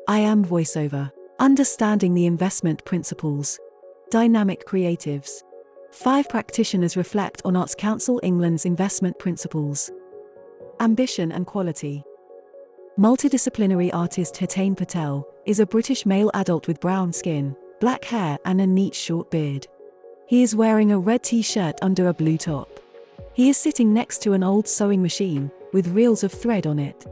I am voiceover. Understanding the investment principles. Dynamic creatives. 5 practitioners reflect on Arts Council England's investment principles. Ambition and quality. Multidisciplinary artist Hetain Patel is a British male adult with brown skin, black hair and a neat short beard. He is wearing a red t-shirt under a blue top. He is sitting next to an old sewing machine with reels of thread on it.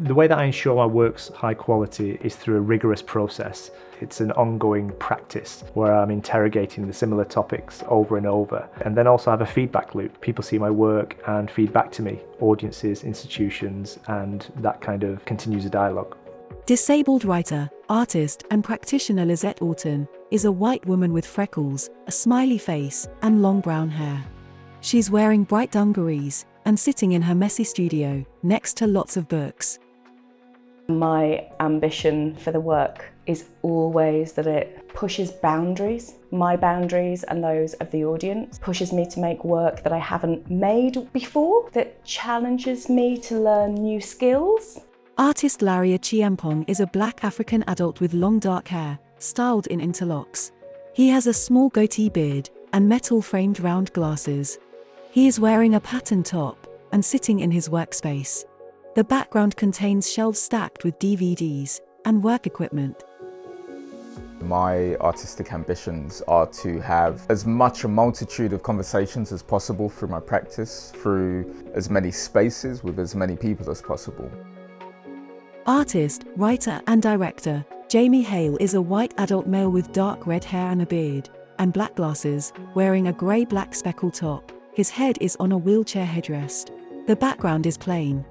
The way that I ensure my work's high quality is through a rigorous process. It's an ongoing practice where I'm interrogating the similar topics over and over, and then also have a feedback loop. People see my work and feed back to me, audiences, institutions, and that kind of continues a dialogue. Disabled writer, artist and practitioner Lizette Orton is a white woman with freckles, a smiley face and long brown hair. She's wearing bright dungarees and sitting in her messy studio next to lots of books. My ambition for the work is always that it pushes boundaries, my boundaries and those of the audience, pushes me to make work that I haven't made before, that challenges me to learn new skills. Artist Larry Achiampong is a black African adult with long dark hair, styled in interlocks. He has a small goatee beard and metal-framed round glasses. He is wearing a patterned top and sitting in his workspace. The background contains shelves stacked with DVDs and work equipment. My artistic ambitions are to have as much a multitude of conversations as possible through my practice, through as many spaces with as many people as possible. Artist, writer and director Jamie Hale is a white adult male with dark red hair and a beard, and black glasses, wearing a grey-black speckled top. His head is on a wheelchair headrest. The background is plain.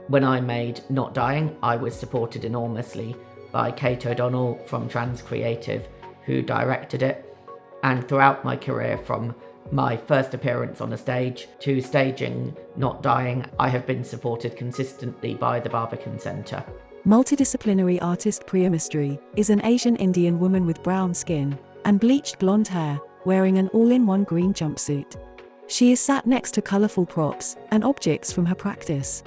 When I made Not Dying, I was supported enormously by Kate O'Donnell from Trans Creative, who directed it. And throughout my career, from my first appearance on a stage to staging Not Dying, I have been supported consistently by the Barbican Centre. Multidisciplinary artist Priya Mistry is an Asian Indian woman with brown skin and bleached blonde hair, wearing an all-in-one green jumpsuit. She is sat next to colourful props and objects from her practice.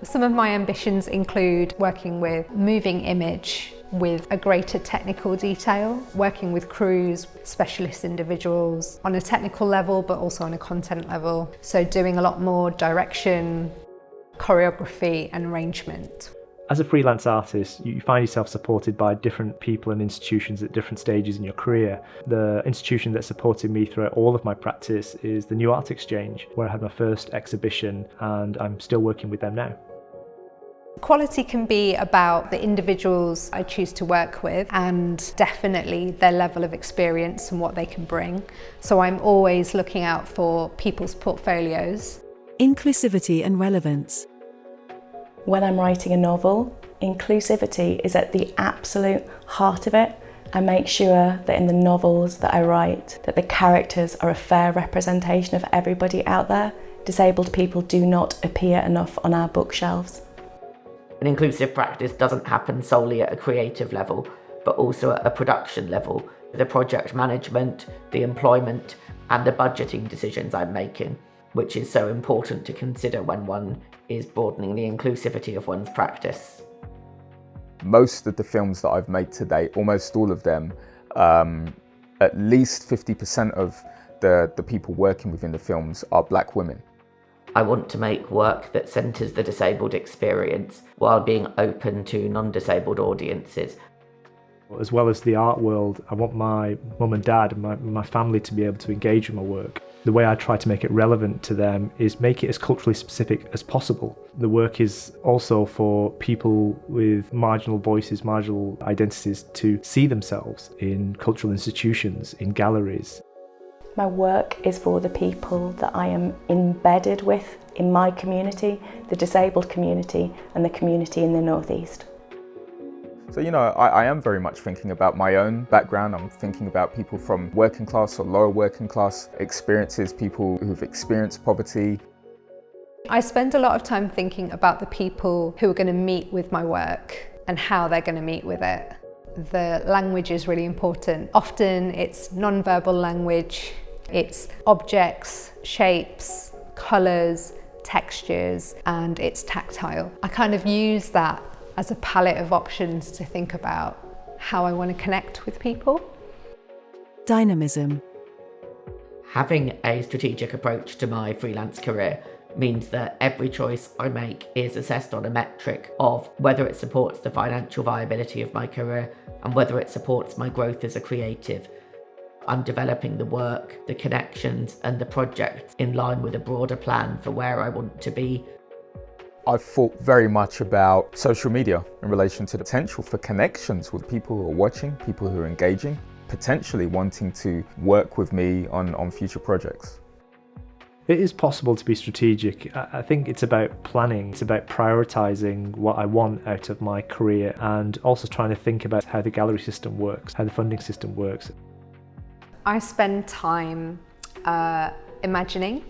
Some of my ambitions include working with moving image with a greater technical detail, working with crews, specialist individuals on a technical level but also on a content level. So doing a lot more direction, choreography and arrangement. As a freelance artist, you find yourself supported by different people and institutions at different stages in your career. The institution that supported me throughout all of my practice is the New Art Exchange, where I had my first exhibition, and I'm still working with them now. Quality can be about the individuals I choose to work with and definitely their level of experience and what they can bring. So I'm always looking out for people's portfolios. Inclusivity and relevance. When I'm writing a novel, inclusivity is at the absolute heart of it. I make sure that in the novels that I write, that the characters are a fair representation of everybody out there. Disabled people do not appear enough on our bookshelves. An inclusive practice doesn't happen solely at a creative level, but also at a production level. The project management, the employment, and the budgeting decisions I'm making, which is so important to consider when one is broadening the inclusivity of one's practice. Most of the films that I've made to date, almost all of them, at least 50% of the people working within the films are black women. I want to make work that centres the disabled experience while being open to non-disabled audiences. As well as the art world, I want my mum and dad and my family to be able to engage with my work. The way I try to make it relevant to them is make it as culturally specific as possible. The work is also for people with marginal voices, marginal identities to see themselves in cultural institutions, in galleries. My work is for the people that I am embedded with in my community, the disabled community and the community in the North East. So, I am very much thinking about my own background. I'm thinking about people from working class or lower working class experiences, people who've experienced poverty. I spend a lot of time thinking about the people who are going to meet with my work and how they're going to meet with it. The language is really important. Often it's non-verbal language, it's objects, shapes, colours, textures, and it's tactile. I kind of use that as a palette of options to think about how I want to connect with people. Dynamism. Having a strategic approach to my freelance career means that every choice I make is assessed on a metric of whether it supports the financial viability of my career and whether it supports my growth as a creative. I'm developing the work, the connections and the projects in line with a broader plan for where I want to be. I've thought very much about social media in relation to the potential for connections with people who are watching, people who are engaging, potentially wanting to work with me on future projects. It is possible to be strategic. I think it's about planning, it's about prioritising what I want out of my career and also trying to think about how the gallery system works, how the funding system works. I spend time imagining.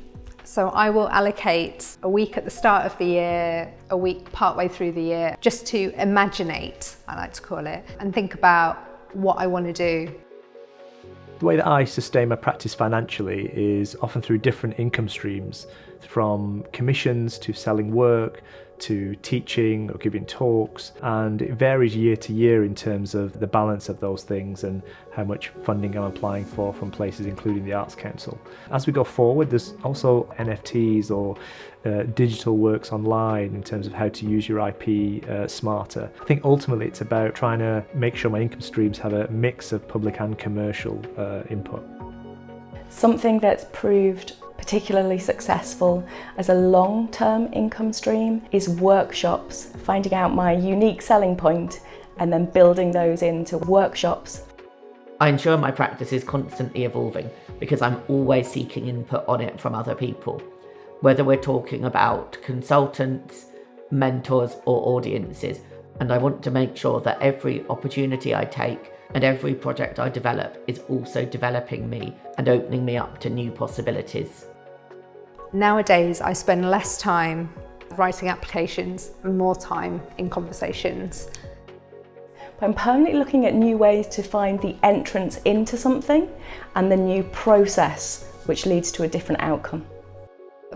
So I will allocate a week at the start of the year, a week partway through the year, just to imaginate, I like to call it, and think about what I want to do. The way that I sustain my practice financially is often through different income streams, from commissions to selling work to teaching or giving talks, and it varies year to year in terms of the balance of those things and how much funding I'm applying for from places including the Arts Council. As we go forward, there's also NFTs or digital works online in terms of how to use your IP smarter. I think ultimately it's about trying to make sure my income streams have a mix of public and commercial input. Something that's proved particularly successful as a long-term income stream is workshops, finding out my unique selling point and then building those into workshops. I ensure my practice is constantly evolving because I'm always seeking input on it from other people, whether we're talking about consultants, mentors or audiences, and I want to make sure that every opportunity I take and every project I develop is also developing me and opening me up to new possibilities. Nowadays, I spend less time writing applications and more time in conversations. I'm permanently looking at new ways to find the entrance into something and the new process which leads to a different outcome.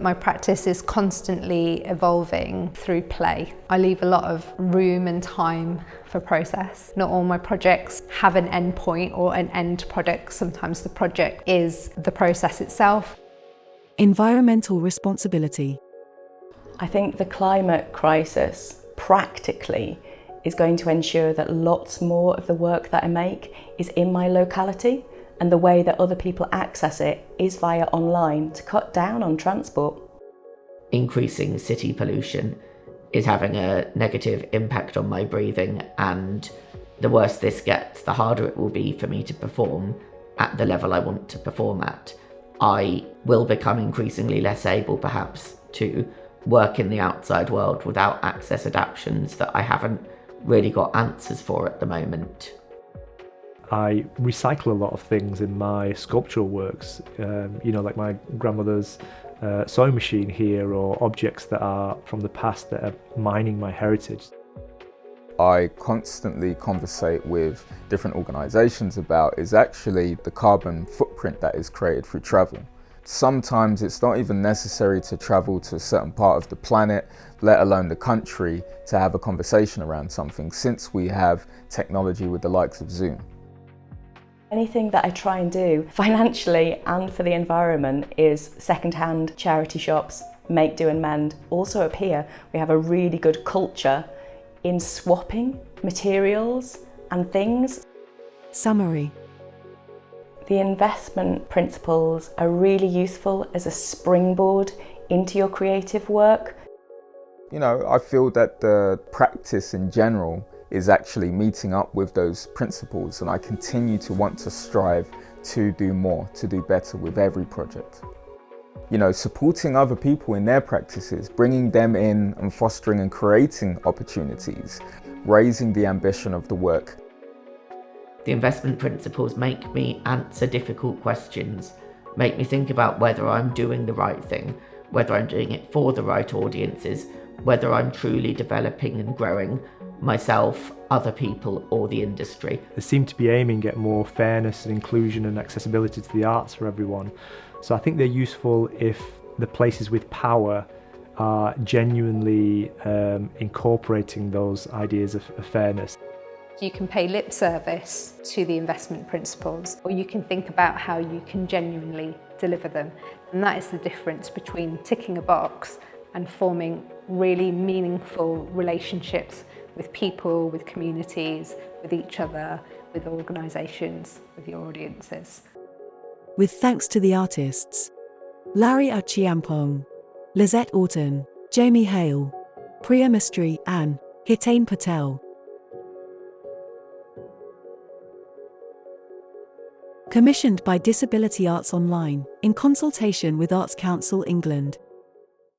My practice is constantly evolving through play. I leave a lot of room and time for process. Not all my projects have an end point or an end product. Sometimes the project is the process itself. Environmental responsibility. I think the climate crisis practically is going to ensure that lots more of the work that I make is in my locality, and the way that other people access it is via online to cut down on transport. Increasing city pollution is having a negative impact on my breathing, and the worse this gets, the harder it will be for me to perform at the level I want to perform at. I will become increasingly less able perhaps to work in the outside world without access adaptations that I haven't really got answers for at the moment. I recycle a lot of things in my sculptural works, like my grandmother's sewing machine here, or objects that are from the past that are mining my heritage. I constantly conversate with different organisations about is actually the carbon footprint that is created through travel. Sometimes it's not even necessary to travel to a certain part of the planet, let alone the country, to have a conversation around something, since we have technology with the likes of Zoom. Anything that I try and do financially and for the environment is second-hand charity shops, make, do and mend. Also up here we have a really good culture in swapping materials and things. Summary. The investment principles are really useful as a springboard into your creative work. I feel that the practice in general is actually meeting up with those principles, and I continue to want to strive to do more, to do better with every project. Supporting other people in their practices, bringing them in and fostering and creating opportunities, raising the ambition of the work. The investment principles make me answer difficult questions, make me think about whether I'm doing the right thing, whether I'm doing it for the right audiences, whether I'm truly developing and growing myself, other people or the industry. They seem to be aiming at more fairness and inclusion and accessibility to the arts for everyone. So I think they're useful if the places with power are genuinely incorporating those ideas of fairness. You can pay lip service to the investment principles, or you can think about how you can genuinely deliver them. And that is the difference between ticking a box and forming really meaningful relationships with people, with communities, with each other, with organisations, with your audiences. With thanks to the artists Larry Achiampong, Lizette Orton, Jamie Hale, Priya Mistry and Hetain Patel. Commissioned by Disability Arts Online, in consultation with Arts Council England.